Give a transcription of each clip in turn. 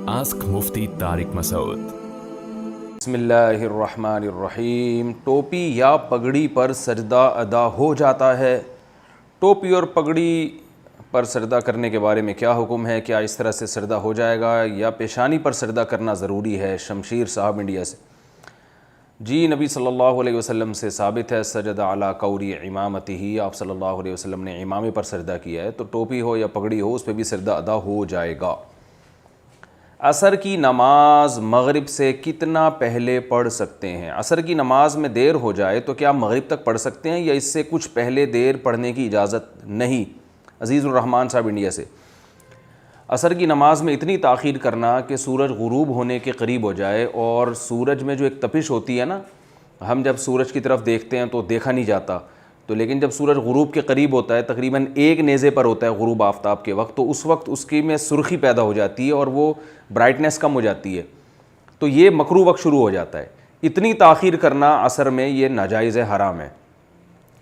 Ask Mufti Tariq Masood. بسم اللہ الرحمن الرحیم۔ ٹوپی یا پگڑی پر سجدہ ادا ہو جاتا ہے؟ ٹوپی اور پگڑی پر سجدہ کرنے کے بارے میں کیا حکم ہے؟ کیا اس طرح سے سجدہ ہو جائے گا یا پیشانی پر سجدہ کرنا ضروری ہے؟ شمشیر صاحب انڈیا سے۔ جی نبی صلی اللہ علیہ وسلم سے ثابت ہے سجدہ علی قوری امامتہ، آپ صلی اللہ علیہ وسلم نے امامے پر سجدہ کیا ہے، تو ٹوپی ہو یا پگڑی ہو اس پہ بھی سجدہ ادا ہو جائے گا۔ عصر کی نماز مغرب سے کتنا پہلے پڑھ سکتے ہیں؟ عصر کی نماز میں دیر ہو جائے تو کیا مغرب تک پڑھ سکتے ہیں یا اس سے کچھ پہلے دیر پڑھنے کی اجازت نہیں؟ عزیز الرحمن صاحب انڈیا سے۔ عصر کی نماز میں اتنی تاخیر کرنا کہ سورج غروب ہونے کے قریب ہو جائے، اور سورج میں جو ایک تپش ہوتی ہے نا، ہم جب سورج کی طرف دیکھتے ہیں تو دیکھا نہیں جاتا، تو لیکن جب سورج غروب کے قریب ہوتا ہے، تقریباً ایک نیزے پر ہوتا ہے غروب آفتاب کے وقت، تو اس وقت اس کی میں سرخی پیدا ہو جاتی ہے اور وہ برائٹنیس کم ہو جاتی ہے، تو یہ مکروہ وقت شروع ہو جاتا ہے۔ اتنی تاخیر کرنا عصر میں یہ ناجائز ہے، حرام ہے۔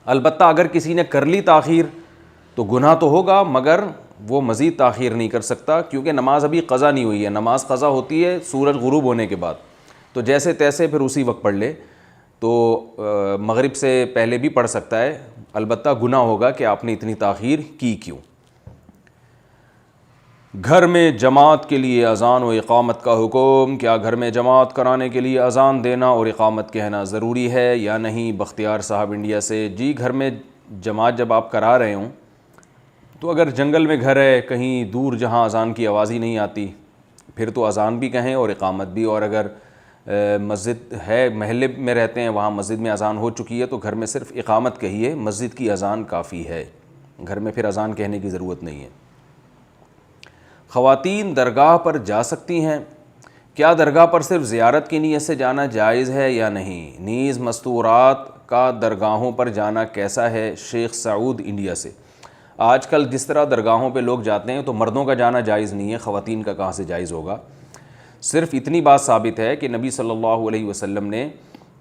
البتہ اگر کسی نے کر لی تاخیر تو گناہ تو ہوگا، مگر وہ مزید تاخیر نہیں کر سکتا، کیونکہ نماز ابھی قضا نہیں ہوئی ہے۔ نماز قضا ہوتی ہے سورج غروب ہونے کے بعد، تو جیسے تیسے پھر اسی وقت پڑھ لے، تو مغرب سے پہلے بھی پڑھ سکتا ہے، البتہ گناہ ہوگا کہ آپ نے اتنی تاخیر کی کیوں۔ گھر میں جماعت کے لیے اذان و اقامت کا حکم۔ کیا گھر میں جماعت کرانے کے لیے اذان دینا اور اقامت کہنا ضروری ہے یا نہیں؟ بختیار صاحب انڈیا سے۔ جی گھر میں جماعت جب آپ کرا رہے ہوں تو اگر جنگل میں گھر ہے، کہیں دور جہاں اذان کی آواز ہی نہیں آتی، پھر تو اذان بھی کہیں اور اقامت بھی، اور اگر مسجد ہے، محلے میں رہتے ہیں، وہاں مسجد میں اذان ہو چکی ہے تو گھر میں صرف اقامت کہیے، مسجد کی اذان کافی ہے، گھر میں پھر اذان کہنے کی ضرورت نہیں ہے۔ خواتین درگاہ پر جا سکتی ہیں؟ کیا درگاہ پر صرف زیارت کی نیت سے جانا جائز ہے یا نہیں؟ نیز مستورات کا درگاہوں پر جانا کیسا ہے؟ شیخ سعود انڈیا سے۔ آج کل جس طرح درگاہوں پہ لوگ جاتے ہیں تو مردوں کا جانا جائز نہیں ہے، خواتین کا کہاں سے جائز ہوگا؟ صرف اتنی بات ثابت ہے کہ نبی صلی اللہ علیہ وسلم نے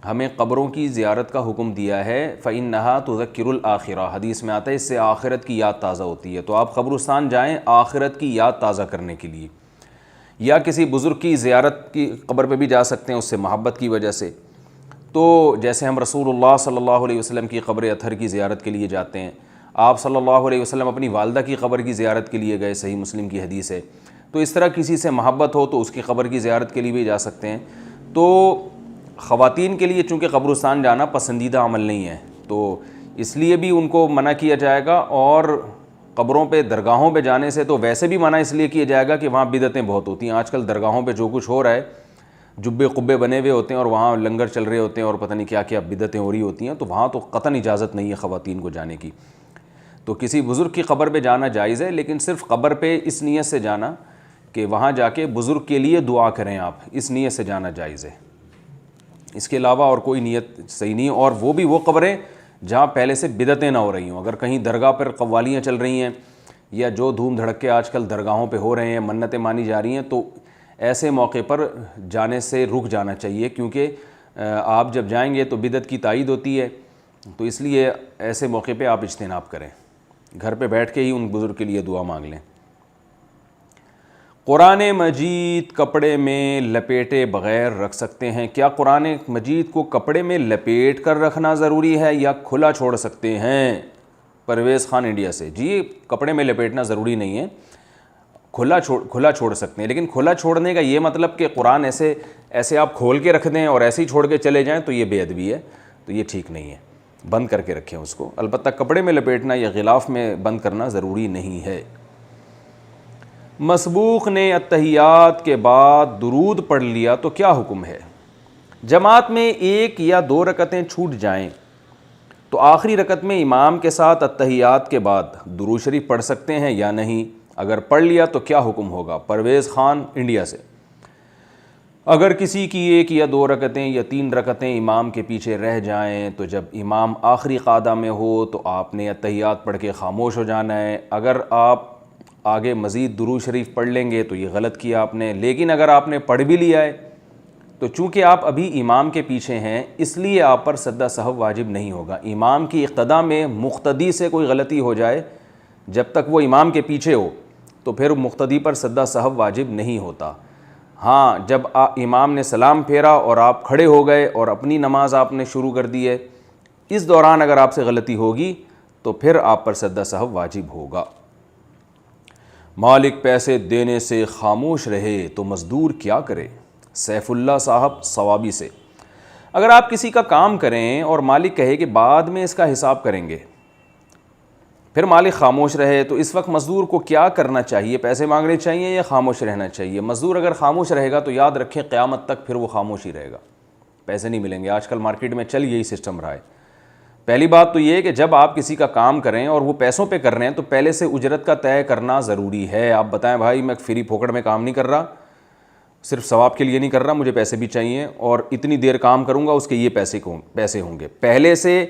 ہمیں قبروں کی زیارت کا حکم دیا ہے، فَإِنَّهَا تُذَكِّرُ الْآخِرَةَ، حدیث میں آتا ہے اس سے آخرت کی یاد تازہ ہوتی ہے، تو آپ قبرستان جائیں آخرت کی یاد تازہ کرنے کے لیے، یا کسی بزرگ کی زیارت کی قبر پہ بھی جا سکتے ہیں اس سے محبت کی وجہ سے، تو جیسے ہم رسول اللہ صلی اللہ علیہ وسلم کی قبر اطہر کی زیارت کے لیے جاتے ہیں، آپ صلی اللہ علیہ وسلم اپنی والدہ کی قبر کی زیارت کے لیے گئے، صحیح مسلم کی حدیث ہے، تو اس طرح کسی سے محبت ہو تو اس کی قبر کی زیارت کے لیے بھی جا سکتے ہیں۔ تو خواتین کے لیے چونکہ قبرستان جانا پسندیدہ عمل نہیں ہے، تو اس لیے بھی ان کو منع کیا جائے گا، اور قبروں پہ درگاہوں پہ جانے سے تو ویسے بھی منع اس لیے کیا جائے گا کہ وہاں بدعتیں بہت ہوتی ہیں۔ آج کل درگاہوں پہ جو کچھ ہو رہا ہے، جبے قبے بنے ہوئے ہوتے ہیں اور وہاں لنگر چل رہے ہوتے ہیں اور پتہ نہیں کیا کیا بدعتیں ہو رہی ہوتی ہیں، تو وہاں تو قطعاً اجازت نہیں ہے خواتین کو جانے کی۔ تو کسی بزرگ کی قبر پہ جانا جائز ہے، لیکن صرف قبر پہ اس نیت سے جانا کہ وہاں جا کے بزرگ کے لیے دعا کریں، آپ اس نیت سے جانا جائز ہے، اس کے علاوہ اور کوئی نیت صحیح نہیں، اور وہ بھی وہ قبریں جہاں پہلے سے بدعتیں نہ ہو رہی ہوں۔ اگر کہیں درگاہ پر قوالیاں چل رہی ہیں یا جو دھوم دھڑکے آج کل درگاہوں پہ ہو رہے ہیں، منتیں مانی جا رہی ہیں، تو ایسے موقع پر جانے سے رک جانا چاہیے، کیونکہ آپ جب جائیں گے تو بدعت کی تائید ہوتی ہے، تو اس لیے ایسے موقع پہ آپ اجتناب کریں، گھر پہ بیٹھ کے ہی ان بزرگ کے لیے دعا مانگ لیں۔ قرآن مجید کپڑے میں لپیٹے بغیر رکھ سکتے ہیں؟ کیا قرآن مجید کو کپڑے میں لپیٹ کر رکھنا ضروری ہے یا کھلا چھوڑ سکتے ہیں؟ پرویز خان انڈیا سے۔ جی کپڑے میں لپیٹنا ضروری نہیں ہے، کھلا چھوڑ سکتے ہیں، لیکن کھلا چھوڑنے کا یہ مطلب کہ قرآن ایسے آپ کھول کے رکھ دیں اور ایسے ہی چھوڑ کے چلے جائیں تو یہ بے ادبی ہے، تو یہ ٹھیک نہیں ہے، بند کر کے رکھیں اس کو۔ البتہ کپڑے میں لپیٹنا یا غلاف میں بند کرنا ضروری نہیں ہے۔ مسبوق نے اتحیات کے بعد درود پڑھ لیا تو کیا حکم ہے؟ جماعت میں ایک یا دو رکعتیں چھوٹ جائیں تو آخری رکعت میں امام کے ساتھ اتحیات کے بعد درود شریف پڑھ سکتے ہیں یا نہیں؟ اگر پڑھ لیا تو کیا حکم ہوگا؟ پرویز خان انڈیا سے۔ اگر کسی کی ایک یا دو رکعتیں یا تین رکعتیں امام کے پیچھے رہ جائیں تو جب امام آخری قعدہ میں ہو تو آپ نے اتحیات پڑھ کے خاموش ہو جانا ہے۔ اگر آپ آگے مزید درود شریف پڑھ لیں گے تو یہ غلط کیا آپ نے، لیکن اگر آپ نے پڑھ بھی لیا ہے تو چونکہ آپ ابھی امام کے پیچھے ہیں اس لیے آپ پر سجدہ سہو واجب نہیں ہوگا۔ امام کی اقتداء میں مقتدی سے کوئی غلطی ہو جائے، جب تک وہ امام کے پیچھے ہو تو پھر مقتدی پر سجدہ سہو واجب نہیں ہوتا۔ ہاں جب امام نے سلام پھیرا اور آپ کھڑے ہو گئے اور اپنی نماز آپ نے شروع کر دی ہے، اس دوران اگر آپ سے غلطی ہوگی تو پھر آپ پر سجدہ سہو واجب ہوگا۔ مالک پیسے دینے سے خاموش رہے تو مزدور کیا کرے؟ سیف اللہ صاحب صوابی سے۔ اگر آپ کسی کا کام کریں اور مالک کہے کہ بعد میں اس کا حساب کریں گے، پھر مالک خاموش رہے، تو اس وقت مزدور کو کیا کرنا چاہیے؟ پیسے مانگنے چاہیے یا خاموش رہنا چاہیے؟ مزدور اگر خاموش رہے گا تو یاد رکھیں قیامت تک پھر وہ خاموش ہی رہے گا، پیسے نہیں ملیں گے۔ آج کل مارکیٹ میں چل یہی سسٹم رہا ہے۔ پہلی بات تو یہ کہ جب آپ کسی کا کام کریں اور وہ پیسوں پہ کر رہے ہیں تو پہلے سے اجرت کا طے کرنا ضروری ہے۔ آپ بتائیں بھائی میں فری پھوکڑ میں کام نہیں کر رہا، صرف ثواب کے لیے نہیں کر رہا، مجھے پیسے بھی چاہیے اور اتنی دیر کام کروں گا اس کے یہ پیسے ہوں گے۔ پہلے سے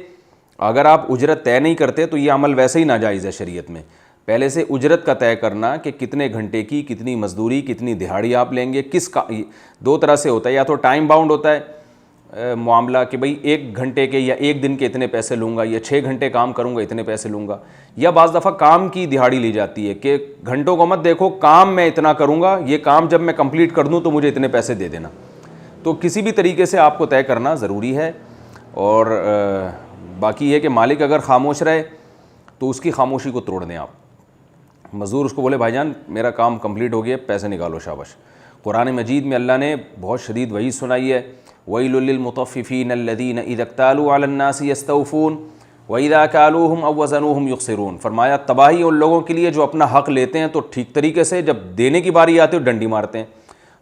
اگر آپ اجرت طے نہیں کرتے تو یہ عمل ویسے ہی ناجائز ہے شریعت میں۔ پہلے سے اجرت کا طے کرنا کہ کتنے گھنٹے کی کتنی مزدوری کتنی دہاڑی آپ لیں گے، کس کا دو طرح سے ہوتا ہے، یا تو ٹائم باؤنڈ ہوتا ہے معاملہ کہ بھئی 1 گھنٹے کے یا 1 دن کے اتنے پیسے لوں گا، یا 6 گھنٹے کام کروں گا اتنے پیسے لوں گا، یا بعض دفعہ کام کی دہاڑی لی جاتی ہے کہ گھنٹوں کو مت دیکھو، کام میں اتنا کروں گا، یہ کام جب میں کمپلیٹ کر دوں تو مجھے اتنے پیسے دے دینا۔ تو کسی بھی طریقے سے آپ کو طے کرنا ضروری ہے۔ اور باقی یہ کہ مالک اگر خاموش رہے تو اس کی خاموشی کو توڑ دیں آپ۔ مزدور اس کو بولے بھائی جان میرا کام کمپلیٹ ہو گیا، پیسے نکالو، شاباش۔ قرآن مجید میں اللہ نے بہت شدید وعید سنائی ہے، وَيْلٌ لِّلْمُطَفِّفِينَ الَّذِينَ إِذَا اكْتَالُوا عَلَى النَّاسِ يَسْتَوْفُونَ وَإِذَا كَالُوهُمْ أَوْ وَزَنُوهُمْ يُخْسِرُونَ۔ فرمایا تباہی ان لوگوں کے لیے جو اپنا حق لیتے ہیں تو ٹھیک طریقے سے، جب دینے کی باری آتی ہے تو ڈنڈی مارتے ہیں۔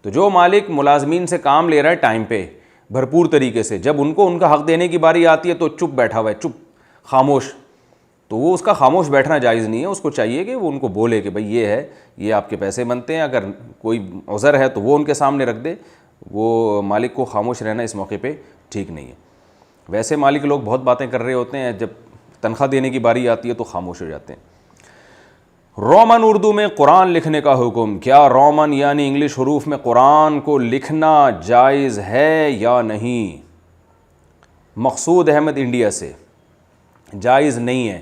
تو جو مالک ملازمین سے کام لے رہا ہے ٹائم پہ بھرپور طریقے سے، جب ان کو ان کا حق دینے کی باری آتی ہے تو چپ بیٹھا ہوا ہے، چپ خاموش، تو وہ اس کا خاموش بیٹھنا جائز نہیں ہے۔ اس کو چاہیے کہ وہ ان کو بولے کہ بھئی یہ ہے، یہ آپ کے پیسے بنتے ہیں، اگر کوئی عذر ہے تو وہ ان کے سامنے رکھ دے۔ وہ مالک کو خاموش رہنا اس موقع پہ ٹھیک نہیں ہے۔ ویسے مالک لوگ بہت باتیں کر رہے ہوتے ہیں، جب تنخواہ دینے کی باری آتی ہے تو خاموش ہو جاتے ہیں۔ رومن اردو میں قرآن لکھنے کا حکم، کیا رومن یعنی انگلش حروف میں قرآن کو لکھنا جائز ہے یا نہیں؟ مقصود احمد انڈیا سے، جائز نہیں ہے۔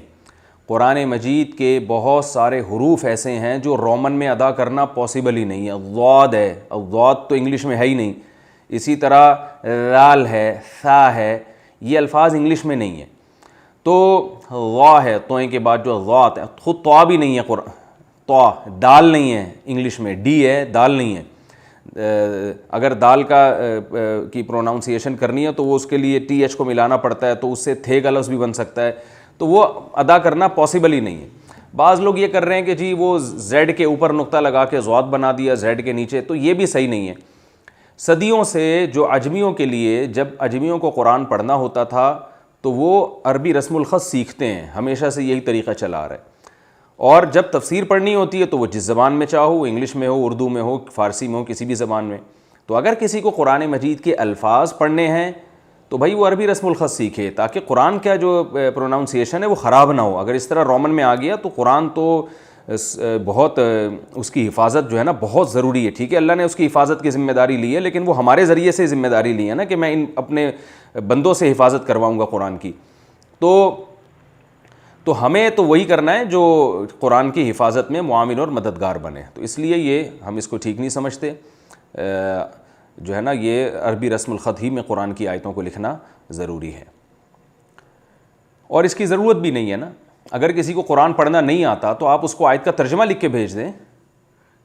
قرآن مجید کے بہت سارے حروف ایسے ہیں جو رومن میں ادا کرنا پاسبل ہی نہیں ہے۔ ضاد ہے، ضاد تو انگلش میں ہے ہی نہیں، اسی طرح رال ہے، ثا ہے، یہ الفاظ انگلش میں نہیں ہیں۔ تو غا ہے، توئیں کے بعد جو ضاد ہے، خود طا بھی نہیں ہے، طا دال نہیں ہے انگلش میں، ڈی ہے، دال نہیں ہے۔ اگر دال کی پروناؤنسیشن کرنی ہے تو وہ اس کے لیے ٹی ایچ کو ملانا پڑتا ہے، تو اس سے تھے کا لفظ بھی بن سکتا ہے، تو وہ ادا کرنا پاسبل ہی نہیں ہے۔ بعض لوگ یہ کر رہے ہیں کہ جی وہ زیڈ کے اوپر نقطہ لگا کے ضاد بنا دیا زیڈ کے نیچے، تو یہ بھی صحیح نہیں ہے۔ صدیوں سے جو اجمیوں کے لیے، جب اجمیوں کو قرآن پڑھنا ہوتا تھا تو وہ عربی رسم الخط سیکھتے ہیں، ہمیشہ سے یہی طریقہ چلا آ رہا ہے۔ اور جب تفسیر پڑھنی ہوتی ہے تو وہ جس زبان میں چاہو، انگلش میں ہو، اردو میں ہو، فارسی میں ہو، کسی بھی زبان میں۔ تو اگر کسی کو قرآن مجید کے الفاظ پڑھنے ہیں تو بھائی وہ عربی رسم الخط سیکھے، تاکہ قرآن کا جو پروناؤنسیشن ہے وہ خراب نہ ہو۔ اگر اس طرح رومن میں آ گیا تو قرآن تو بہت اس کی حفاظت جو ہے نا بہت ضروری ہے۔ ٹھیک ہے اللہ نے اس کی حفاظت کی ذمہ داری لی ہے، لیکن وہ ہمارے ذریعے سے ذمہ داری لی ہے نا کہ میں ان اپنے بندوں سے حفاظت کرواؤں گا قرآن کی۔ تو ہمیں تو وہی کرنا ہے جو قرآن کی حفاظت میں معاون اور مددگار بنے۔ تو اس لیے یہ ہم اس کو ٹھیک نہیں سمجھتے، جو ہے نا یہ عربی رسم الخط ہی میں قرآن کی آیتوں کو لکھنا ضروری ہے، اور اس کی ضرورت بھی نہیں ہے نا۔ اگر کسی کو قرآن پڑھنا نہیں آتا تو آپ اس کو آیت کا ترجمہ لکھ کے بھیج دیں،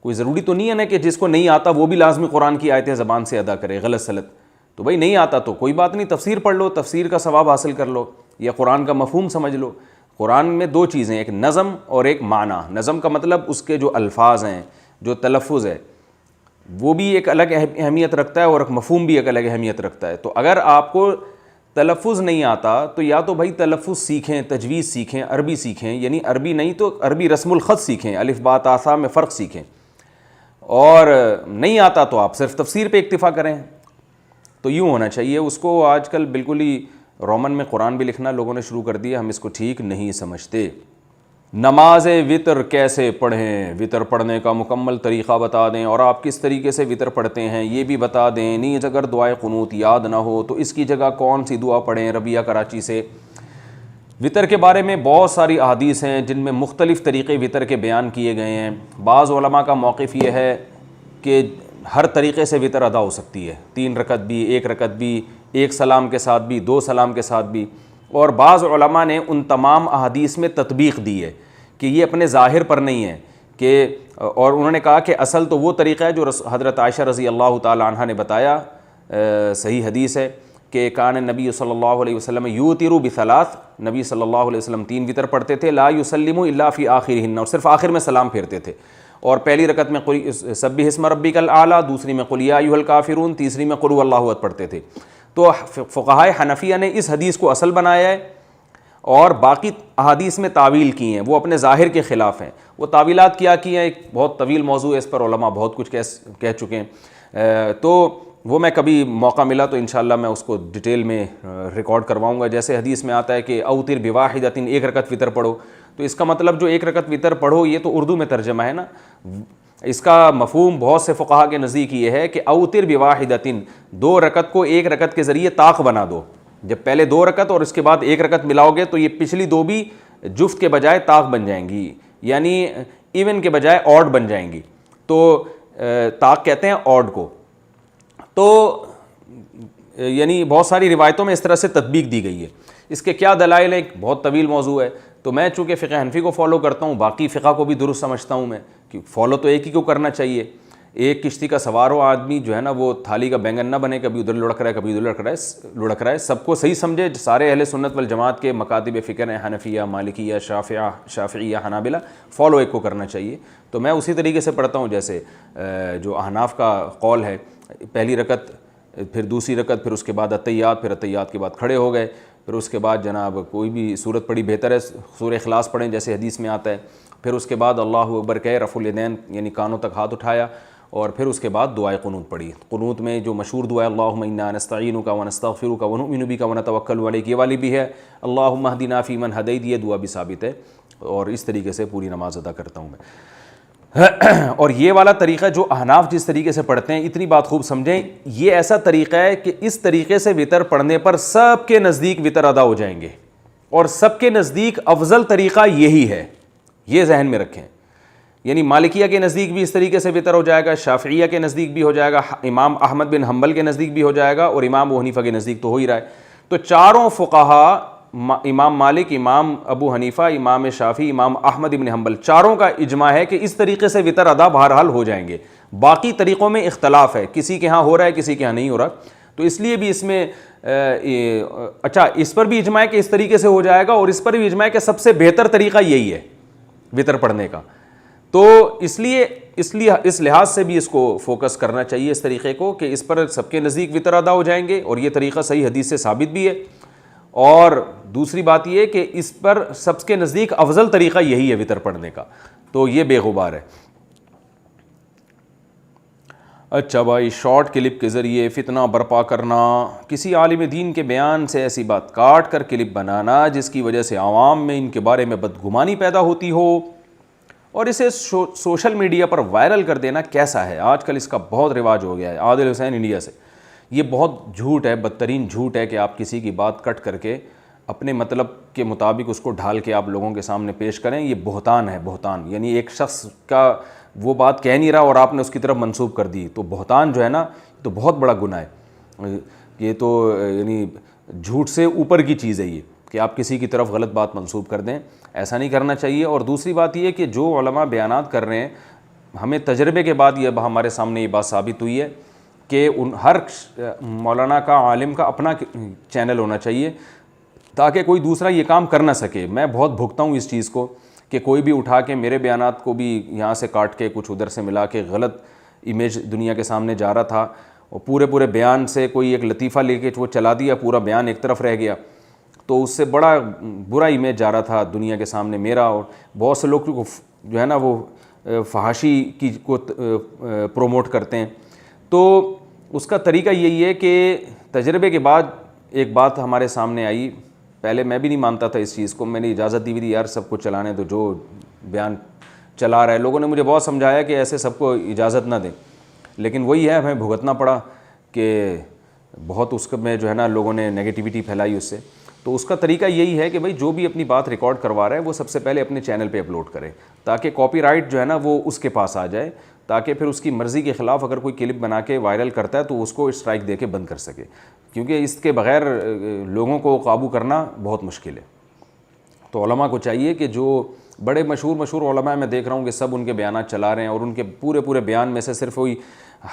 کوئی ضروری تو نہیں ہے نا کہ جس کو نہیں آتا وہ بھی لازمی قرآن کی آیتیں زبان سے ادا کرے غلط سلط۔ تو بھائی نہیں آتا تو کوئی بات نہیں، تفسیر پڑھ لو، تفسیر کا ثواب حاصل کر لو، یا قرآن کا مفہوم سمجھ لو۔ قرآن میں 2 چیزیں، ایک نظم اور ایک معنی۔ نظم کا مطلب اس کے جو الفاظ ہیں، جو تلفظ ہے، وہ بھی ایک الگ اہمیت رکھتا ہے، اور ایک مفہوم بھی ایک الگ اہمیت رکھتا ہے۔ تو اگر آپ کو تلفظ نہیں آتا تو یا تو بھائی تلفظ سیکھیں، تجوید سیکھیں، عربی سیکھیں، یعنی عربی نہیں تو عربی رسم الخط سیکھیں، الف با تا ثا میں فرق سیکھیں، اور نہیں آتا تو آپ صرف تفسیر پہ اکتفا کریں۔ تو یوں ہونا چاہیے۔ اس کو آج کل بالکل ہی رومن میں قرآن بھی لکھنا لوگوں نے شروع کر دیا، ہم اس کو ٹھیک نہیں سمجھتے۔ نماز وطر کیسے پڑھیں؟ وطر پڑھنے کا مکمل طریقہ بتا دیں، اور آپ کس طریقے سے وطر پڑھتے ہیں یہ بھی بتا دیں۔ نیز اگر دعائے قنوت یاد نہ ہو تو اس کی جگہ کون سی دعا پڑھیں؟ ربیہ کراچی سے۔ وطر کے بارے میں بہت ساری احادیث ہیں جن میں مختلف طریقے وطر کے بیان کیے گئے ہیں۔ بعض علماء کا موقف یہ ہے کہ ہر طریقے سے وطر ادا ہو سکتی ہے، 3 رکعت بھی، 1 رکعت بھی، 1 سلام کے ساتھ بھی، 2 سلام کے ساتھ بھی. اور بعض علماء نے ان تمام احادیث میں تطبیق دی ہے کہ یہ اپنے ظاہر پر نہیں ہے کہ، اور انہوں نے کہا کہ اصل تو وہ طریقہ ہے جو حضرت عائشہ رضی اللہ تعالی عنہا نے بتایا، صحیح حدیث ہے کہ کان نبی صلی اللہ علیہ وسلم یوتر بثلاث، نبی صلی اللہ علیہ وسلم 3 وطر پڑھتے تھے، لا یسلم الا فی آخرہن، اور صرف آخر میں سلام پھیرتے تھے. اور پہلی رکعت میں سبح اسم ربک الاعلی، دوسری میں قل یا ایھا الکافرون، تیسری میں قل ھو اللہ احد پڑھتے تھے. تو فقہائے حنفیہ نے اس حدیث کو اصل بنایا ہے اور باقی احادیث میں تعویل کی ہیں، وہ اپنے ظاہر کے خلاف ہیں. وہ تعویلات کیا کی ہیں، ایک بہت طویل موضوع ہے، اس پر علماء بہت کچھ کہہ چکے ہیں. تو وہ میں کبھی موقع ملا تو انشاءاللہ میں اس کو ڈیٹیل میں ریکارڈ کرواؤں گا. جیسے حدیث میں آتا ہے کہ اوتر بواحدۃ، 1 رکعت وطر پڑھو، تو اس کا مطلب جو 1 رکعت وطر پڑھو یہ تو اردو میں ترجمہ ہے نا. اس کا مفہوم بہت سے فقہا کے نزدیک یہ ہے کہ اوتر بواحدۃ، 2 رکعت کو 1 رکعت کے ذریعے طاق بنا دو. جب پہلے 2 رکعت اور اس کے بعد 1 رکعت ملاؤ گے تو یہ پچھلی 2 بھی جفت کے بجائے طاق بن جائیں گی، یعنی ایون کے بجائے آڈ بن جائیں گی. تو طاق کہتے ہیں آڈ کو. تو یعنی بہت ساری روایتوں میں اس طرح سے تطبیق دی گئی ہے. اس کے کیا دلائل ہیں، ایک بہت طویل موضوع ہے. تو میں چونکہ فقہ حنفی کو فالو کرتا ہوں، باقی فقہ کو بھی درست سمجھتا ہوں میں کہ فالو تو ایک ہی کو کرنا چاہیے. ایک کشتی کا سوار ہو آدمی جو ہے نا، وہ تھالی کا بینگن نہ بنے، کبھی ادھر لڑک رہا ہے کبھی ادھر لڑک رہا ہے. سب کو صحیح سمجھے، سارے اہل سنت والجماعت کے مکاتب فکر ہیں، حنفیہ، مالکیہ، شافعیہ، حنابلہ، فالو ایک کو کرنا چاہیے. تو میں اسی طریقے سے پڑھتا ہوں جیسے جو احناف کا قول ہے، پہلی رکعت، پھر دوسری رکعت، پھر اس کے بعد اتحیات، پھر اتحیات کے بعد کھڑے ہو گئے، پھر اس کے بعد جناب کوئی بھی صورت پڑھی بہتر ہے، سورہ اخلاص پڑھیں جیسے حدیث میں آتا ہے. پھر اس کے بعد اللہ اکبر کہے، رفع الیدین یعنی کانوں تک ہاتھ اٹھایا، اور پھر اس کے بعد دعائے قنوت پڑھی. قنوت میں جو مشہور دعا ہے اللہم انا نستعینک ونستغفرک ونؤمن بک ونتوکل علیک، یہ والی بھی ہے. اللہم اہدنا فیمن ہدیت، یہ دعا بھی ثابت ہے، اور اس طریقے سے پوری نماز ادا کرتا ہوں میں. اور یہ والا طریقہ جو احناف جس طریقے سے پڑھتے ہیں، اتنی بات خوب سمجھیں، یہ ایسا طریقہ ہے کہ اس طریقے سے وطر پڑھنے پر سب کے نزدیک وطر ادا ہو جائیں گے، اور سب کے نزدیک افضل طریقہ یہی ہے. یہ ذہن میں رکھیں. یعنی مالکیہ کے نزدیک بھی اس طریقے سے وطر ہو جائے گا، شافعیہ کے نزدیک بھی ہو جائے گا، امام احمد بن حنبل کے نزدیک بھی ہو جائے گا، اور امام ابو حنیفہ کے نزدیک تو ہو ہی رہا ہے. تو چاروں فقہا، امام مالک، امام ابو حنیفہ، امام شافعی، امام احمد بن حنبل، چاروں کا اجماع ہے کہ اس طریقے سے وطر ادا بہرحال ہو جائیں گے. باقی طریقوں میں اختلاف ہے، کسی کے ہاں ہو رہا ہے کسی کے ہاں نہیں ہو رہا. تو اس لیے بھی اس میں اچھا اس پر بھی اجماع ہے کہ اس طریقے سے ہو جائے گا، اور اس پر بھی اجماع ہے کہ سب سے بہتر طریقہ یہی ہے وطر پڑھنے کا. تو اس لیے اس لحاظ سے بھی اس کو فوکس کرنا چاہیے اس طریقے کو کہ اس پر سب کے نزدیک وطر ادا ہو جائیں گے، اور یہ طریقہ صحیح حدیث سے ثابت بھی ہے. اور دوسری بات یہ کہ اس پر سب کے نزدیک افضل طریقہ یہی ہے وطر پڑھنے کا. تو یہ بے غبار ہے. اچھا بھائی، شارٹ کلپ کے ذریعے فتنہ برپا کرنا، کسی عالم دین کے بیان سے ایسی بات کاٹ کر کلپ بنانا جس کی وجہ سے عوام میں ان کے بارے میں بدگمانی پیدا ہوتی ہو، اور اسے سوشل میڈیا پر وائرل کر دینا کیسا ہے؟ آج کل اس کا بہت رواج ہو گیا ہے. عادل حسین انڈیا سے. یہ بہت جھوٹ ہے، بدترین جھوٹ ہے کہ آپ کسی کی بات کٹ کر کے اپنے مطلب کے مطابق اس کو ڈھال کے آپ لوگوں کے سامنے پیش کریں. یہ بہتان ہے، بہتان. یعنی ایک شخص کا وہ بات کہہ نہیں رہا اور آپ نے اس کی طرف منسوب کر دی. تو بہتان جو ہے نا، تو بہت بڑا گناہ ہے. یہ تو یعنی جھوٹ سے اوپر کی چیز ہے یہ کہ آپ کسی کی طرف غلط بات منسوب کر دیں. ایسا نہیں کرنا چاہیے. اور دوسری بات یہ کہ جو علماء بیانات کر رہے ہیں، ہمیں تجربے کے بعد یہ ہمارے سامنے یہ بات ثابت ہوئی ہے کہ ہر مولانا کا، عالم کا اپنا چینل ہونا چاہیے تاکہ کوئی دوسرا یہ کام کر نہ سکے. میں بہت بھگتا ہوں اس چیز کو کہ کوئی بھی اٹھا کے میرے بیانات کو بھی یہاں سے کاٹ کے کچھ ادھر سے ملا کے غلط امیج دنیا کے سامنے جا رہا تھا، اور پورے بیان سے کوئی ایک لطیفہ لے کے وہ چلا دیا، پورا بیان ایک طرف رہ گیا. تو اس سے بڑا برا امیج جا رہا تھا دنیا کے سامنے میرا. اور بہت سے لوگ کو جو ہے نا وہ فحاشی کی کو پروموٹ کرتے ہیں. تو اس کا طریقہ یہی ہے کہ تجربے کے بعد ایک بات ہمارے سامنے آئی. پہلے میں بھی نہیں مانتا تھا اس چیز کو، میں نے اجازت دی ہوئی تھی یار سب کو چلانے دو، جو بیان چلا رہا ہے. لوگوں نے مجھے بہت سمجھایا کہ ایسے سب کو اجازت نہ دیں، لیکن وہی ہے، ہمیں بھگتنا پڑا کہ بہت اس میں جو ہے نا لوگوں نے نگیٹیوٹی پھیلائی اس سے. تو اس کا طریقہ یہی ہے کہ بھائی جو بھی اپنی بات ریکارڈ کروا رہا ہے وہ سب سے پہلے اپنے چینل پہ اپلوڈ کرے تاکہ کاپی رائٹ جو ہے نا وہ اس کے پاس آ جائے, تاکہ پھر اس کی مرضی کے خلاف اگر کوئی کلپ بنا کے وائرل کرتا ہے تو اس کو اسٹرائک دے کے بند کر سکے, کیونکہ اس کے بغیر لوگوں کو قابو کرنا بہت مشکل ہے. تو علماء کو چاہیے کہ جو بڑے مشہور علماء میں دیکھ رہا ہوں کہ سب ان کے بیانات چلا رہے ہیں اور ان کے پورے بیان میں سے صرف وہی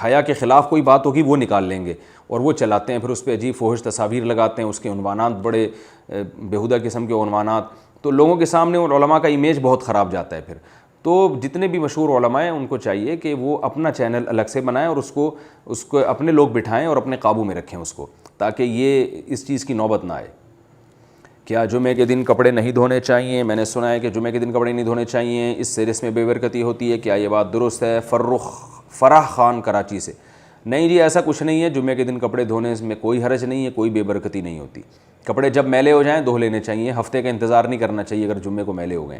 حیا کے خلاف کوئی بات ہوگی وہ نکال لیں گے اور وہ چلاتے ہیں, پھر اس پہ عجیب فحش تصاویر لگاتے ہیں, اس کے عنوانات بڑے بیہودہ قسم کے عنوانات, تو لوگوں کے سامنے ان علماء کا امیج بہت خراب جاتا ہے پھر. تو جتنے بھی مشہور علماء ہیں ان کو چاہیے کہ وہ اپنا چینل الگ سے بنائیں اور اس کو اپنے لوگ بٹھائیں اور اپنے قابو میں رکھیں اس کو, تاکہ یہ اس چیز کی نوبت نہ آئے. کیا جمعے کے دن کپڑے نہیں دھونے چاہیے؟ میں نے سنا ہے کہ جمعے کے دن کپڑے نہیں دھونے چاہیے, اس سے رزق میں بے برکتی ہوتی ہے, کیا یہ بات درست ہے؟ فرح خان کراچی سے. نہیں جی ایسا کچھ نہیں ہے, جمعے کے دن کپڑے دھونے میں کوئی حرج نہیں ہے, کوئی بے برکتی نہیں ہوتی. کپڑے جب میلے ہو جائیں دھو لینے چاہیے, ہفتے کا انتظار نہیں کرنا چاہیے. اگر جمعے کو میلے ہو گئے,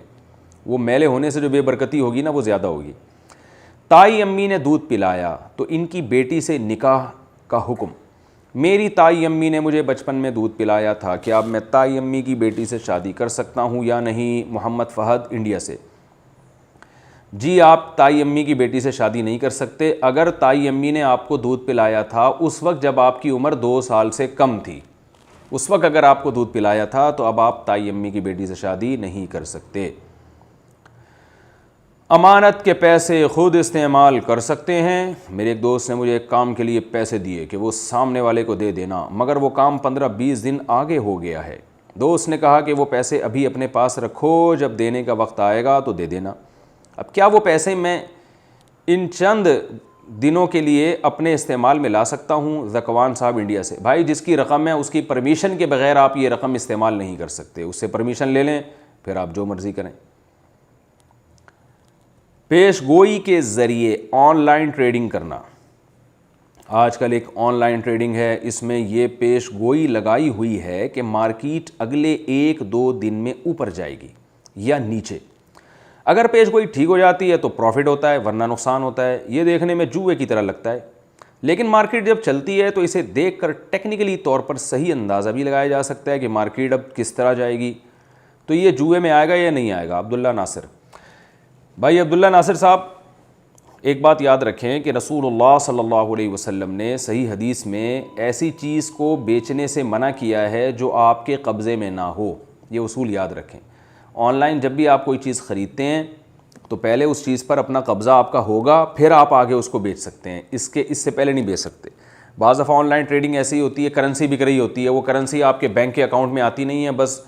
وہ میلے ہونے سے جو بے برکتی ہوگی نا وہ زیادہ ہوگی. تائی امی نے دودھ پلایا تو ان کی بیٹی سے نکاح کا حکم. میری تائی امی نے مجھے بچپن میں دودھ پلایا تھا, کیا اب میں تائی امی کی بیٹی سے شادی کر سکتا ہوں یا نہیں؟ محمد فہد انڈیا سے. جی آپ تائی امی کی بیٹی سے شادی نہیں کر سکتے. اگر تائی امی نے آپ کو دودھ پلایا تھا اس وقت جب آپ کی عمر 2 سال سے کم تھی, اس وقت اگر آپ کو دودھ پلایا تھا تو اب آپ تائی امی کی بیٹی سے شادی نہیں کر سکتے. امانت کے پیسے خود استعمال کر سکتے ہیں. میرے ایک دوست نے مجھے ایک کام کے لیے پیسے دیے کہ وہ سامنے والے کو دے دینا, مگر وہ کام 15-20 دن آگے ہو گیا ہے. دوست نے کہا کہ وہ پیسے ابھی اپنے پاس رکھو, جب دینے کا وقت آئے گا تو دے دینا. اب کیا وہ پیسے میں ان چند دنوں کے لیے اپنے استعمال میں لا سکتا ہوں؟ ذکوان صاحب انڈیا سے. بھائی جس کی رقم ہے اس کی پرمیشن کے بغیر آپ یہ رقم استعمال نہیں کر سکتے, اس سے پرمیشن لے لیں پھر آپ جو مرضی کریں. پیش گوئی کے ذریعے آن لائن ٹریڈنگ کرنا. آج کل ایک آن لائن ٹریڈنگ ہے, اس میں یہ پیش گوئی لگائی ہوئی ہے کہ مارکیٹ اگلے 1-2 دن میں اوپر جائے گی یا نیچے. اگر پیش گوئی ٹھیک ہو جاتی ہے تو پروفٹ ہوتا ہے, ورنہ نقصان ہوتا ہے. یہ دیکھنے میں جوئے کی طرح لگتا ہے, لیکن مارکیٹ جب چلتی ہے تو اسے دیکھ کر ٹیکنیکلی طور پر صحیح اندازہ بھی لگایا جا سکتا ہے کہ مارکیٹ اب کس طرح جائے گی. تو یہ جوئے میں آئے گا یا نہیں آئے گا؟ عبداللہ ناصر. بھائی عبداللہ ناصر صاحب, ایک بات یاد رکھیں کہ رسول اللہ صلی اللہ علیہ وسلم نے صحیح حدیث میں ایسی چیز کو بیچنے سے منع کیا ہے جو آپ کے قبضے میں نہ ہو. یہ اصول یاد رکھیں. آن لائن جب بھی آپ کوئی چیز خریدتے ہیں تو پہلے اس چیز پر اپنا قبضہ آپ کا ہوگا, پھر آپ آگے اس کو بیچ سکتے ہیں. اس سے پہلے نہیں بیچ سکتے. بعض دفعہ آن لائن ٹریڈنگ ایسی ہوتی ہے, کرنسی بک رہی ہوتی ہے, وہ کرنسی آپ کے بینک کے اکاؤنٹ میں آتی نہیں ہے, بس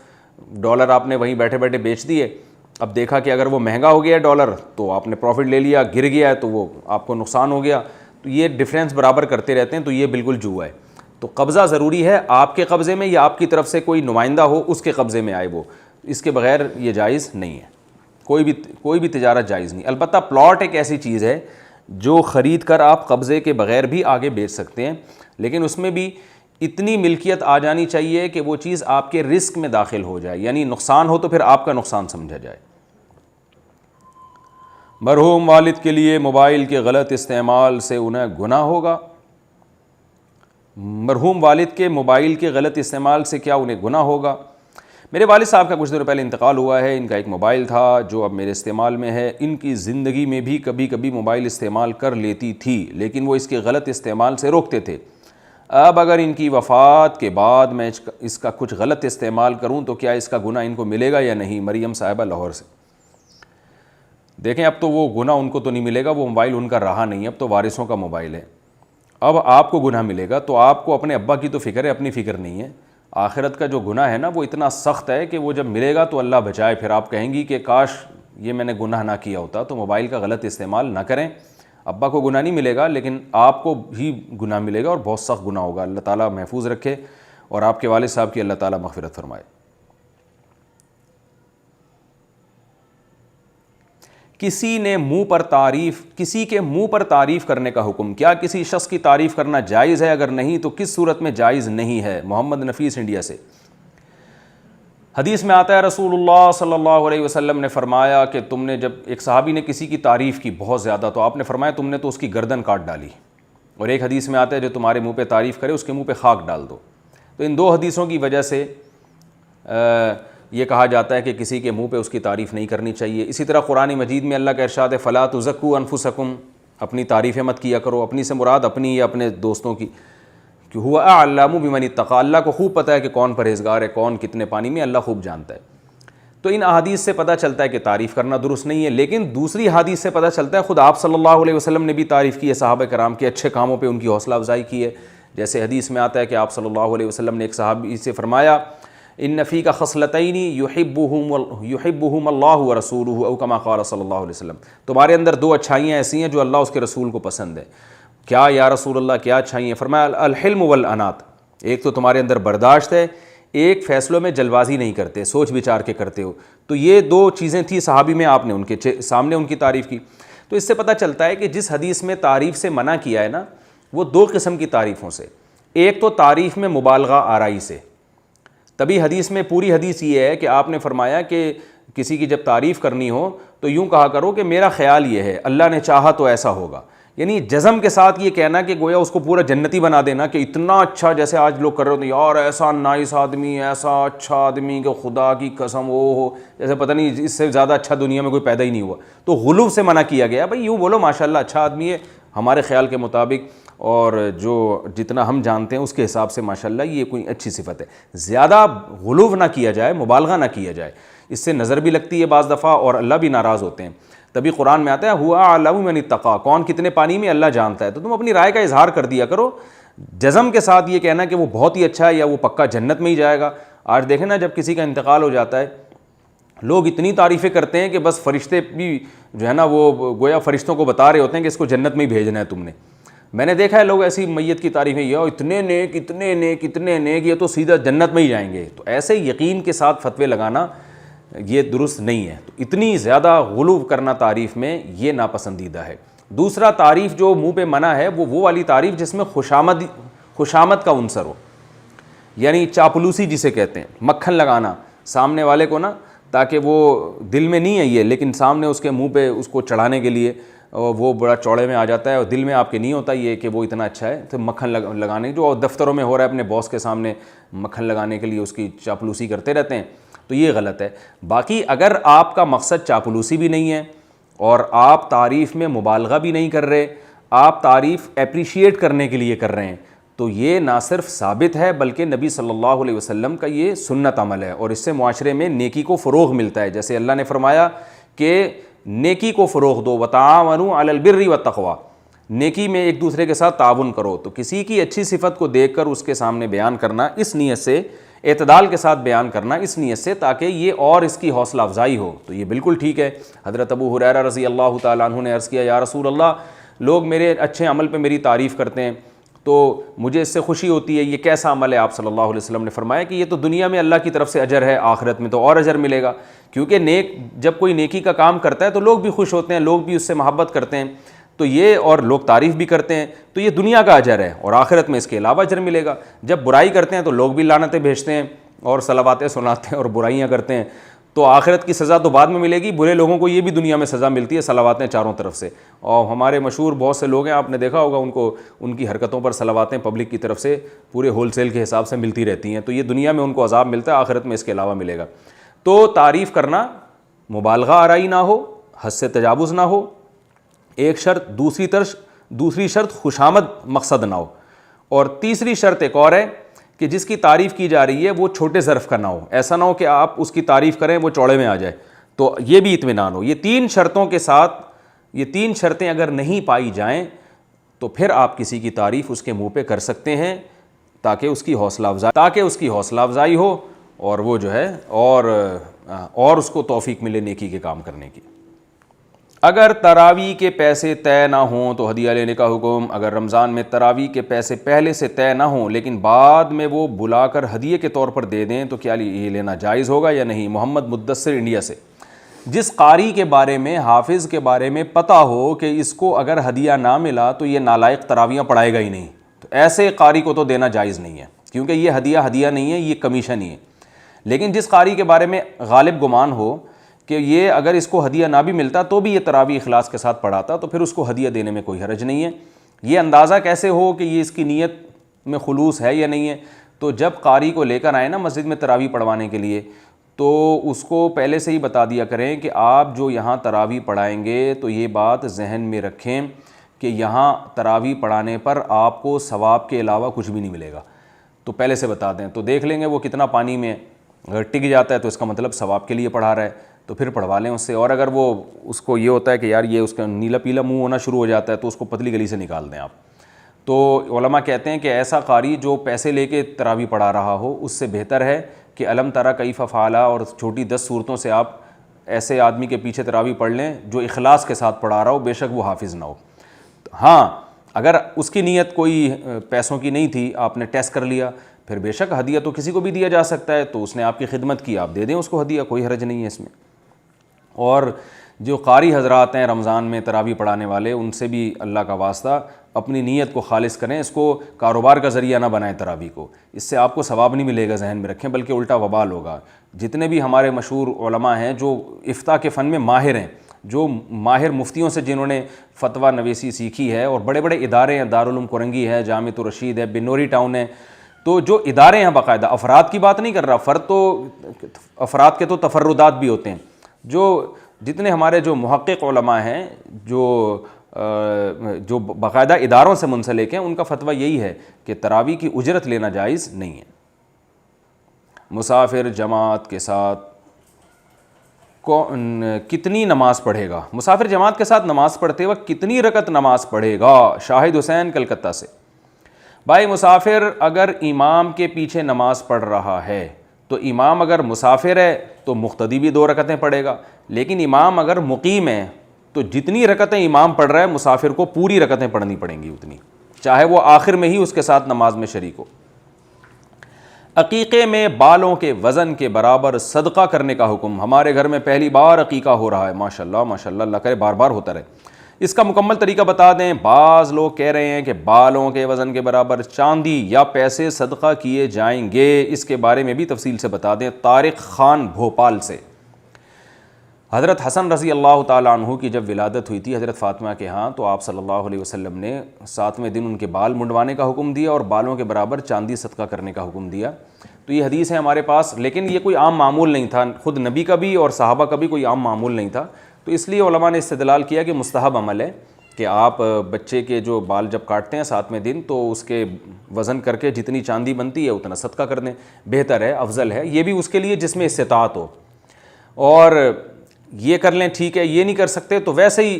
ڈالر آپ نے وہیں بیٹھے بیٹھے بیچ دیے. اب دیکھا کہ اگر وہ مہنگا ہو گیا ہے ڈالر تو آپ نے پروفٹ لے لیا, گر گیا ہے تو وہ آپ کو نقصان ہو گیا. تو یہ ڈفرینس برابر کرتے رہتے ہیں, تو یہ بالکل جوا ہے. تو قبضہ ضروری ہے, آپ کے قبضے میں یا آپ کی طرف سے کوئی نمائندہ ہو اس کے قبضے میں آئے وہ, اس کے بغیر یہ جائز نہیں ہے. کوئی بھی تجارت جائز نہیں. البتہ پلاٹ ایک ایسی چیز ہے جو خرید کر آپ قبضے کے بغیر بھی آگے بیچ سکتے ہیں, لیکن اس میں بھی اتنی ملکیت آ جانی چاہیے کہ وہ چیز آپ کے رزق میں داخل ہو جائے, یعنی نقصان ہو تو پھر آپ کا نقصان سمجھا جائے. مرحوم والد کے لیے موبائل کے غلط استعمال سے انہیں گناہ ہوگا. مرحوم والد کے موبائل کے غلط استعمال سے کیا انہیں گناہ ہوگا؟ میرے والد صاحب کا کچھ دنوں پہلے انتقال ہوا ہے. ان کا ایک موبائل تھا جو اب میرے استعمال میں ہے. ان کی زندگی میں بھی کبھی کبھی موبائل استعمال کر لیتی تھی, لیکن وہ اس کے غلط استعمال سے روکتے تھے. اب اگر ان کی وفات کے بعد میں اس کا کچھ غلط استعمال کروں تو کیا اس کا گناہ ان کو ملے گا یا نہیں؟ مریم صاحبہ لاہور سے. دیکھیں اب تو وہ گناہ ان کو تو نہیں ملے گا, وہ موبائل ان کا رہا نہیں, اب تو وارثوں کا موبائل ہے. اب آپ کو گناہ ملے گا, تو آپ کو اپنے ابا کی تو فکر ہے, اپنی فکر نہیں ہے. آخرت کا جو گناہ ہے نا وہ اتنا سخت ہے کہ وہ جب ملے گا تو اللہ بچائے, پھر آپ کہیں گی کہ کاش یہ میں نے گناہ نہ کیا ہوتا. تو موبائل کا غلط استعمال نہ کریں. ابا کو گناہ نہیں ملے گا لیکن آپ کو بھی گناہ ملے گا, اور بہت سخت گناہ ہوگا. اللہ تعالیٰ محفوظ رکھے اور آپ کے والد صاحب کی اللہ تعالیٰ مغفرت فرمائے. کسی کے منہ پر تعریف کرنے کا حکم. کیا کسی شخص کی تعریف کرنا جائز ہے؟ اگر نہیں تو کس صورت میں جائز نہیں ہے؟ محمد نفیس انڈیا سے. حدیث میں آتا ہے رسول اللہ صلی اللہ علیہ وسلم نے فرمایا کہ تم نے جب ایک صحابی نے کسی کی تعریف کی بہت زیادہ تو آپ نے فرمایا تم نے تو اس کی گردن کاٹ ڈالی. اور ایک حدیث میں آتا ہے جو تمہارے منہ پہ تعریف کرے اس کے منہ پہ خاک ڈال دو. تو ان دو حدیثوں کی وجہ سے یہ کہا جاتا ہے کہ کسی کے منہ پہ اس کی تعریف نہیں کرنی چاہیے۔ اسی طرح قرآن مجید میں اللہ کا ارشاد ہے فلا تزکوا انفسکم، اپنی تعریفیں مت کیا کرو، اپنی سے مراد اپنی یا اپنے دوستوں کی، کہ ہوا اعلم بمن اتقی، اللہ کو خوب پتہ ہے کہ کون پرہیزگار ہے، کون کتنے پانی میں، اللہ خوب جانتا ہے۔ تو ان احادیث سے پتہ چلتا ہے کہ تعریف کرنا درست نہیں ہے، لیکن دوسری حدیث سے پتہ چلتا ہے خود آپ صلی اللہ علیہ وسلم نے بھی تعریف کی ہے صحابہ کرام کے اچھے کاموں پہ ان کی حوصلہ افزائی کی ہے۔ جیسے حدیث میں آتا ہے کہ آپ صلی اللہ علیہ وسلم نے ایک صحابی سے فرمایا ان فیک خصلتین یحبہم اللہ ورسولہ او کما قال صلی اللہ علیہ وسلم، تمہارے اندر دو اچھائیاں ایسی ہیں جو اللہ اس کے رسول کو پسند ہے۔ کیا یا رسول اللہ، کیا اچھائیاں؟ فرمایا الحلم والانات، ایک تو تمہارے اندر برداشت ہے، ایک فیصلوں میں جلد بازی نہیں کرتے، سوچ بچار کے کرتے ہو۔ تو یہ دو چیزیں تھیں صحابی میں، آپ نے ان کے سامنے ان کی تعریف کی۔ تو اس سے پتہ چلتا ہے کہ جس حدیث میں تعریف سے منع کیا ہے نا، وہ دو قسم کی تعریفوں سے، ایک تو تعریف میں مبالغہ آرائی سے، تبھی حدیث میں پوری حدیث یہ ہے کہ آپ نے فرمایا کہ کسی کی جب تعریف کرنی ہو تو یوں کہا کرو کہ میرا خیال یہ ہے، اللہ نے چاہا تو ایسا ہوگا، یعنی جزم کے ساتھ یہ کہنا کہ گویا اس کو پورا جنتی بنا دینا کہ اتنا اچھا، جیسے آج لوگ کر رہے ہوتے ہیں یار ایسا نائس آدمی، ایسا اچھا آدمی کہ خدا کی قسم وہ ہو، جیسے پتہ نہیں اس سے زیادہ اچھا دنیا میں کوئی پیدا ہی نہیں ہوا۔ تو غلو سے منع کیا گیا، بھائی یوں بولو ماشاءاللہ اچھا آدمی ہے ہمارے خیال کے مطابق، اور جو جتنا ہم جانتے ہیں اس کے حساب سے ماشاءاللہ یہ کوئی اچھی صفت ہے۔ زیادہ غلو نہ کیا جائے، مبالغہ نہ کیا جائے، اس سے نظر بھی لگتی ہے بعض دفعہ اور اللہ بھی ناراض ہوتے ہیں۔ تبھی قرآن میں آتا ہے ہوا اعلم من اتقی، کون کتنے پانی میں اللہ جانتا ہے۔ تو تم اپنی رائے کا اظہار کر دیا کرو، جزم کے ساتھ یہ کہنا کہ وہ بہت ہی اچھا ہے یا وہ پکا جنت میں ہی جائے گا۔ آج دیکھیں نا جب کسی کا انتقال ہو جاتا ہے لوگ اتنی تعریفیں کرتے ہیں کہ بس فرشتے بھی جو ہے نا وہ گویا فرشتوں کو بتا رہے ہوتے ہیں کہ اس کو جنت میں ہی بھیجنا ہے تم نے۔ میں نے دیکھا ہے لوگ ایسی میت کی تعریفیں، یہ اتنے نیک اتنے نیک اتنے نیک، یہ تو سیدھا جنت میں ہی جائیں گے۔ تو ایسے یقین کے ساتھ فتوے لگانا یہ درست نہیں ہے۔ تو اتنی زیادہ غلو کرنا تعریف میں یہ ناپسندیدہ ہے۔ دوسرا تعریف جو منہ پہ منع ہے وہ والی تعریف جس میں خوشامد کا عنصر ہو، یعنی چاپلوسی جسے کہتے ہیں، مکھن لگانا سامنے والے کو نا، تاکہ وہ دل میں نہیں ہے یہ، لیکن سامنے اس کے منہ پہ اس کو چڑھانے کے لیے وہ بڑا چوڑے میں آ جاتا ہے اور دل میں آپ کے نہیں ہوتا یہ کہ وہ اتنا اچھا ہے۔ تو مکھن لگانے جو دفتروں میں ہو رہا ہے اپنے باس کے سامنے مکھن لگانے کے لیے اس کی چاپلوسی کرتے رہتے ہیں، تو یہ غلط ہے۔ باقی اگر آپ کا مقصد چاپلوسی بھی نہیں ہے اور آپ تعریف میں مبالغہ بھی نہیں کر رہے، آپ تعریف اپریشیٹ کرنے کے لیے کر رہے ہیں، تو یہ نہ صرف ثابت ہے بلکہ نبی صلی اللہ علیہ وسلم کا یہ سنت عمل ہے، اور اس سے معاشرے میں نیکی کو فروغ ملتا ہے۔ جیسے اللہ نے فرمایا کہ نیکی کو فروغ دو، وتعاونوا علی البر والتقوی، نیکی میں ایک دوسرے کے ساتھ تعاون کرو۔ تو کسی کی اچھی صفت کو دیکھ کر اس کے سامنے بیان کرنا اس نیت سے، اعتدال کے ساتھ بیان کرنا اس نیت سے تاکہ یہ اور اس کی حوصلہ افزائی ہو، تو یہ بالکل ٹھیک ہے۔ حضرت ابو ہریرہ رضی اللہ تعالیٰ عنہ نے عرض کیا یا رسول اللہ، لوگ میرے اچھے عمل پہ میری تعریف کرتے ہیں تو مجھے اس سے خوشی ہوتی ہے، یہ کیسا عمل ہے؟ آپ صلی اللہ علیہ وسلم نے فرمایا کہ یہ تو دنیا میں اللہ کی طرف سے اجر ہے، آخرت میں تو اور اجر ملے گا، کیونکہ نیک جب کوئی نیکی کا کام کرتا ہے تو لوگ بھی خوش ہوتے ہیں، لوگ بھی اس سے محبت کرتے ہیں، تو یہ اور لوگ تعریف بھی کرتے ہیں، تو یہ دنیا کا اجر ہے اور آخرت میں اس کے علاوہ اجر ملے گا۔ جب برائی کرتے ہیں تو لوگ بھی لعنتیں بھیجتے ہیں اور صلواتیں سناتے ہیں اور برائیاں کرتے ہیں، تو آخرت کی سزا تو بعد میں ملے گی، برے لوگوں کو یہ بھی دنیا میں سزا ملتی ہے، صلواتیں چاروں طرف سے۔ اور ہمارے مشہور بہت سے لوگ ہیں، آپ نے دیکھا ہوگا ان کی حرکتوں پر صلواتیں پبلک کی طرف سے پورے ہول سیل کے حساب سے ملتی رہتی ہیں، تو یہ دنیا میں ان کو عذاب ملتا ہے، آخرت میں اس کے علاوہ ملے گا۔ تو تعریف کرنا مبالغہ آرائی نہ ہو، حد سے تجاوز نہ ہو، ایک شرط، دوسری شرط خوشامد مقصد نہ ہو، اور تیسری شرط ایک اور ہے کہ جس کی تعریف کی جا رہی ہے وہ چھوٹے ظرف کا نہ ہو، ایسا نہ ہو کہ آپ اس کی تعریف کریں وہ چوڑے میں آ جائے، تو یہ بھی اطمینان ہو۔ یہ تین شرطوں کے ساتھ، یہ تین شرطیں اگر نہیں پائی جائیں تو پھر آپ کسی کی تعریف اس کے منہ پہ کر سکتے ہیں تاکہ اس کی حوصلہ افزائی ہو اور وہ جو ہے اور اس کو توفیق ملے نیکی کے کام کرنے کی۔ اگر تراویح کے پیسے طے نہ ہوں تو ہدیہ لینے کا حکم۔ اگر رمضان میں تراویح کے پیسے پہلے سے طے نہ ہوں لیکن بعد میں وہ بلا کر ہدیے کے طور پر دے دیں تو کیا یہ لینا جائز ہوگا یا نہیں؟ محمد مدثر انڈیا سے۔ جس قاری کے بارے میں، حافظ کے بارے میں پتہ ہو کہ اس کو اگر ہدیہ نہ ملا تو یہ نالائق تراویحاں پڑھائے گا ہی نہیں، تو ایسے قاری کو تو دینا جائز نہیں ہے، کیونکہ یہ ہدیہ نہیں ہے، یہ کمیشن ہی ہے۔ لیکن جس قاری کے بارے میں غالب گمان ہو کہ یہ اگر اس کو ہدیہ نہ بھی ملتا تو بھی یہ تراویح اخلاص کے ساتھ پڑھاتا تو پھر اس کو ہدیہ دینے میں کوئی حرج نہیں ہے۔ یہ اندازہ کیسے ہو کہ یہ اس کی نیت میں خلوص ہے یا نہیں ہے؟ تو جب قاری کو لے کر آئے نا مسجد میں تراویح پڑھوانے کے لیے تو اس کو پہلے سے ہی بتا دیا کریں کہ آپ جو یہاں تراویح پڑھائیں گے تو یہ بات ذہن میں رکھیں کہ یہاں تراویح پڑھانے پر آپ کو ثواب کے علاوہ کچھ بھی نہیں ملے گا، تو پہلے سے بتا دیں، تو دیکھ لیں گے وہ کتنا پانی میں ہے، اگر ٹک جاتا ہے تو اس کا مطلب ثواب کے لیے پڑھا رہا ہے، تو پھر پڑھوا لیں اس سے، اور اگر وہ اس کو یہ ہوتا ہے کہ یار یہ اس کا نیلا پیلا منہ ہونا شروع ہو جاتا ہے تو اس کو پتلی گلی سے نکال دیں آپ۔ تو علماء کہتے ہیں کہ ایسا قاری جو پیسے لے کے تراویح پڑھا رہا ہو اس سے بہتر ہے کہ علم ترى کیف فعل اور چھوٹی 10 صورتوں سے آپ ایسے آدمی کے پیچھے تراویح پڑھ لیں جو اخلاص کے ساتھ پڑھا رہا ہو، بے شک وہ حافظ نہ ہو۔ ہاں اگر اس کی نیت کوئی پیسوں کی نہیں تھی، آپ نے ٹیسٹ کر لیا، پھر بے شک ہدیہ تو کسی کو بھی دیا جا سکتا ہے، تو اس نے آپ کی خدمت کی، آپ دے دیں اس کو ہدیہ، کوئی حرج نہیں ہے اس میں۔ اور جو قاری حضرات ہیں رمضان میں تراویح پڑھانے والے، ان سے بھی اللہ کا واسطہ اپنی نیت کو خالص کریں، اس کو کاروبار کا ذریعہ نہ بنائیں تراویح کو، اس سے آپ کو ثواب نہیں ملے گا، ذہن میں رکھیں، بلکہ الٹا وبال ہوگا۔ جتنے بھی ہمارے مشہور علماء ہیں جو افتاء کے فن میں ماہر ہیں، جو ماہر مفتیوں سے جنہوں نے فتویٰ نویسی سیکھی ہے، اور بڑے بڑے ادارے ہیں، دارالعلوم کرنگی ہے، جامعۃ الرشید ہے، بنوری ٹاؤن ہے، تو جو ادارے ہیں باقاعدہ، افراد کی بات نہیں کر رہا، فرد تو افراد کے تو تفردات بھی ہوتے ہیں، جو جتنے ہمارے جو محقق علماء ہیں جو باقاعدہ اداروں سے منسلک ہیں، ان کا فتویٰ یہی ہے کہ تراویح کی اجرت لینا جائز نہیں ہے۔ مسافر جماعت کے ساتھ کتنی نماز پڑھے گا؟ مسافر جماعت کے ساتھ نماز پڑھتے وقت کتنی رکعت نماز پڑھے گا؟ شاہد حسین کلکتہ سے۔ بھائی مسافر اگر امام کے پیچھے نماز پڑھ رہا ہے تو امام اگر مسافر ہے تو مقتدی بھی 2 رکعتیں پڑھے گا، لیکن امام اگر مقیم ہے تو جتنی رکعتیں امام پڑھ رہا ہے مسافر کو پوری رکعتیں پڑھنی پڑیں گی اتنی، چاہے وہ آخر میں ہی اس کے ساتھ نماز میں شریک ہو۔ عقیقے میں بالوں کے وزن کے برابر صدقہ کرنے کا حکم۔ ہمارے گھر میں پہلی بار عقیقہ ہو رہا ہے، ماشاءاللہ ماشاءاللہ، اللہ کرے بار بار ہوتا رہے۔ اس کا مکمل طریقہ بتا دیں۔ بعض لوگ کہہ رہے ہیں کہ بالوں کے وزن کے برابر چاندی یا پیسے صدقہ کیے جائیں گے، اس کے بارے میں بھی تفصیل سے بتا دیں۔ طارق خان بھوپال سے۔ حضرت حسن رضی اللہ تعالیٰ عنہ کی جب ولادت ہوئی تھی حضرت فاطمہ کے ہاں، تو آپ صلی اللہ علیہ وسلم نے 7ویں دن ان کے بال منڈوانے کا حکم دیا اور بالوں کے برابر چاندی صدقہ کرنے کا حکم دیا۔ تو یہ حدیث ہے ہمارے پاس، لیکن یہ کوئی عام معمول نہیں تھا، خود نبی کا بھی اور صحابہ کا بھی کوئی عام معمول نہیں تھا، تو اس لیے علماء نے استدلال کیا کہ مستحب عمل ہے کہ آپ بچے کے جو بال جب کاٹتے ہیں 7ویں دن تو اس کے وزن کر کے جتنی چاندی بنتی ہے اتنا صدقہ کر دیں، بہتر ہے، افضل ہے، یہ بھی اس کے لیے جس میں استطاعت ہو، اور یہ کر لیں ٹھیک ہے، یہ نہیں کر سکتے تو ویسے ہی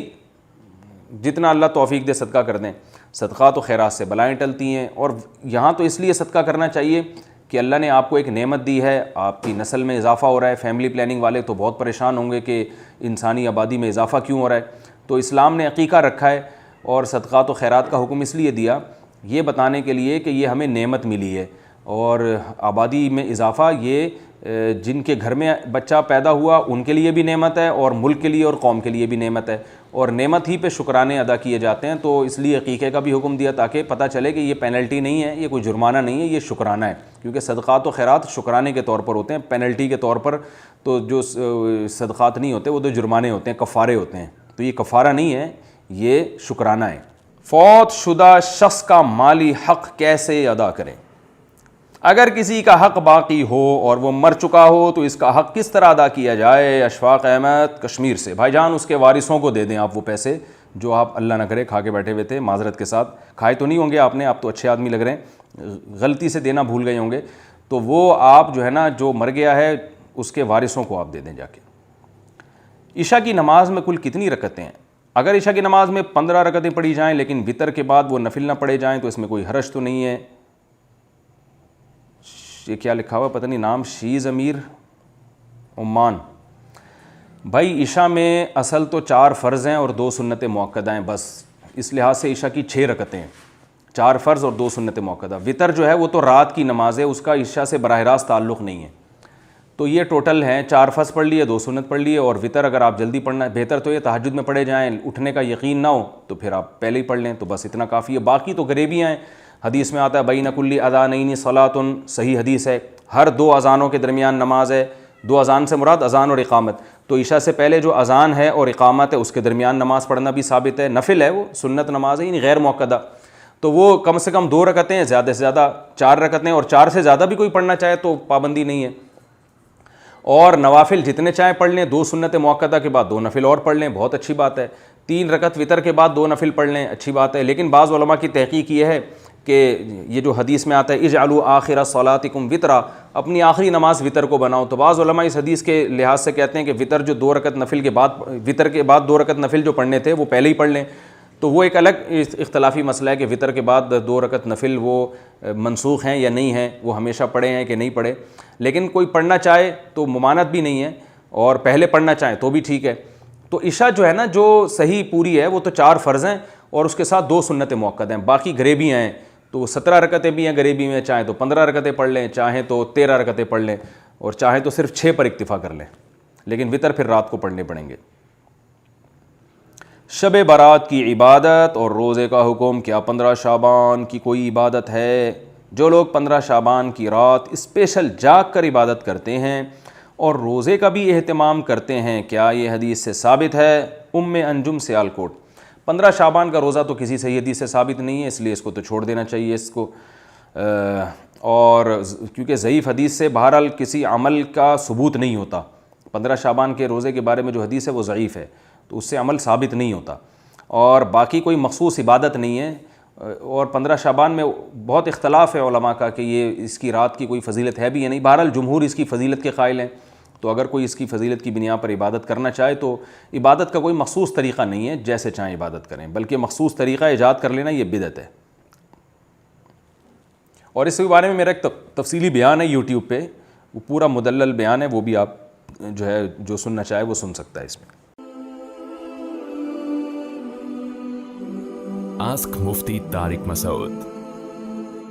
جتنا اللہ توفیق دے صدقہ کر دیں۔ صدقات و خیرات سے بلائیں ٹلتی ہیں، اور یہاں تو اس لیے صدقہ کرنا چاہیے کہ اللہ نے آپ کو ایک نعمت دی ہے، آپ کی نسل میں اضافہ ہو رہا ہے۔ فیملی پلاننگ والے تو بہت پریشان ہوں گے کہ انسانی آبادی میں اضافہ کیوں ہو رہا ہے، تو اسلام نے عقیقہ رکھا ہے اور صدقات و خیرات کا حکم اس لیے دیا، یہ بتانے کے لیے کہ یہ ہمیں نعمت ملی ہے، اور آبادی میں اضافہ یہ جن کے گھر میں بچہ پیدا ہوا ان کے لیے بھی نعمت ہے، اور ملک کے لیے اور قوم کے لیے بھی نعمت ہے، اور نعمت ہی پہ شکرانے ادا کیے جاتے ہیں، تو اس لیے عقیقے کا بھی حکم دیا تاکہ پتہ چلے کہ یہ پینلٹی نہیں ہے، یہ کوئی جرمانہ نہیں ہے، یہ شکرانہ ہے، کیونکہ صدقات و خیرات شکرانے کے طور پر ہوتے ہیں، پینلٹی کے طور پر تو جو صدقات نہیں ہوتے وہ تو جرمانے ہوتے ہیں، کفارے ہوتے ہیں، تو یہ کفارہ نہیں ہے، یہ شکرانہ ہے۔ فوت شدہ شخص کا مالی حق کیسے ادا کریں؟ اگر کسی کا حق باقی ہو اور وہ مر چکا ہو تو اس کا حق کس طرح ادا کیا جائے؟ اشفاق احمد کشمیر سے۔ بھائی جان اس کے وارثوں کو دے دیں آپ وہ پیسے جو آپ اللہ نہ کرے کھا کے بیٹھے ہوئے تھے، معذرت کے ساتھ کھائے تو نہیں ہوں گے آپ نے، آپ تو اچھے آدمی لگ رہے ہیں، غلطی سے دینا بھول گئے ہوں گے، تو وہ آپ جو ہے نا جو مر گیا ہے اس کے وارثوں کو آپ دے دیں جا کے۔ عشاء کی نماز میں کل کتنی رکعتیں ہیں؟ اگر عشاء کی نماز میں 15 رکعتیں پڑھی جائیں لیکن وتر کے بعد وہ نفل نہ پڑھے جائیں تو اس میں کوئی حرج تو نہیں ہے۔ یہ کیا لکھا ہوا پتہ نہیں نام، شیز امیر عمان۔ بھائی عشاء میں اصل تو 4 فرض ہیں اور 2 سنت مؤکدہ ہیں، بس اس لحاظ سے عشاء کی 6 رکعتیں ہیں، 4 فرض اور 2 سنت مؤکدہ۔ وتر جو ہے وہ تو رات کی نماز ہے، اس کا عشاء سے براہ راست تعلق نہیں ہے، تو یہ ٹوٹل ہیں 4 فرض پڑھ لیے، 2 سنت پڑھ لیے، اور وتر اگر آپ جلدی پڑھنا ہے، بہتر تو یہ تہجد میں پڑھے جائیں، اٹھنے کا یقین نہ ہو تو پھر آپ پہلے ہی پڑھ لیں، تو بس اتنا کافی ہے۔ باقی تو غریبیاں ہیں، حدیث میں آتا ہے بین کل اذانین صلاۃ، صحیح حدیث ہے، ہر 2 اذانوں کے درمیان نماز ہے۔ 2 اذان سے مراد اذان اور اقامت، تو عشاء سے پہلے جو اذان ہے اور اقامت ہے اس کے درمیان نماز پڑھنا بھی ثابت ہے، نفل ہے وہ، سنت نماز ہے یعنی غیر مؤکدہ۔ تو وہ کم سے کم 2 رکعتیں، زیادہ سے زیادہ 4 رکعتیں، اور 4 سے زیادہ بھی کوئی پڑھنا چاہے تو پابندی نہیں ہے. اور نوافل جتنے چاہیں پڑھ لیں، 2 سنت مؤکدہ کے بعد 2 نفل اور پڑھ لیں، بہت اچھی بات ہے. 3 رکعت وطر کے بعد 2 نفل پڑھ لیں، اچھی بات ہے. لیکن بعض علماء کی تحقیق یہ ہے کہ یہ جو حدیث میں آتا ہے اجعلوا آخر صلاتکم وطرا، اپنی آخری نماز وطر کو بناؤ، تو بعض علماء اس حدیث کے لحاظ سے کہتے ہیں کہ وطر جو 2 رکعت نفل کے بعد، وطر کے بعد 2 رکعت نفل جو پڑھنے تھے وہ پہلے ہی پڑھ لیں. تو وہ ایک الگ اختلافی مسئلہ ہے کہ وطر کے بعد 2 رکعت نفل وہ منسوخ ہیں یا نہیں ہیں، وہ ہمیشہ پڑھے ہیں کہ نہیں پڑھے. لیکن کوئی پڑھنا چاہے تو ممانعت بھی نہیں ہے، اور پہلے پڑھنا چاہیں تو بھی ٹھیک ہے. تو عشاء جو ہے نا، جو صحیح پوری ہے وہ تو 4 فرض ہیں اور اس کے ساتھ 2 سنت مؤکد ہیں، باقی گریبیاں ہیں. تو 17 رکعتیں بھی ہیں گریبی میں، چاہیں تو 15 رکعتیں پڑھ لیں، چاہیں تو 13 رکعتیں پڑھ لیں، اور چاہیں تو صرف 6 پر اکتفا کر لیں. لیکن وطر پھر رات کو پڑھنے پڑیں گے. شب برات کی عبادت اور روزے کا حکم. کیا 15 شعبان کی کوئی عبادت ہے؟ جو لوگ 15 شعبان کی رات اسپیشل جاگ کر عبادت کرتے ہیں اور روزے کا بھی اہتمام کرتے ہیں، کیا یہ حدیث سے ثابت ہے؟ انجم سیالکوٹ. 15 شعبان کا روزہ تو کسی صحیح حدیث سے ثابت نہیں ہے، اس لیے اس کو تو چھوڑ دینا چاہیے اس کو. اور کیونکہ ضعیف حدیث سے بہرحال کسی عمل کا ثبوت نہیں ہوتا. 15 شعبان کے روزے کے بارے میں جو حدیث ہے وہ ضعیف ہے، تو اس سے عمل ثابت نہیں ہوتا. اور باقی کوئی مخصوص عبادت نہیں ہے. اور 15 شعبان میں بہت اختلاف ہے علماء کا کہ یہ اس کی رات کی کوئی فضیلت ہے بھی یا نہیں. بہرحال جمہور اس کی فضیلت کے قائل ہیں، تو اگر کوئی اس کی فضیلت کی بنیاد پر عبادت کرنا چاہے تو عبادت کا کوئی مخصوص طریقہ نہیں ہے، جیسے چاہیں عبادت کریں، بلکہ مخصوص طریقہ ایجاد کر لینا یہ بدعت ہے. اور اس کے بارے میں میرا ایک تفصیلی بیان ہے یوٹیوب پہ، وہ پورا مدلل بیان ہے، وہ بھی آپ جو ہے جو سننا چاہے وہ سن سکتا ہے اس میں. آسک مفتی طارق مسعود.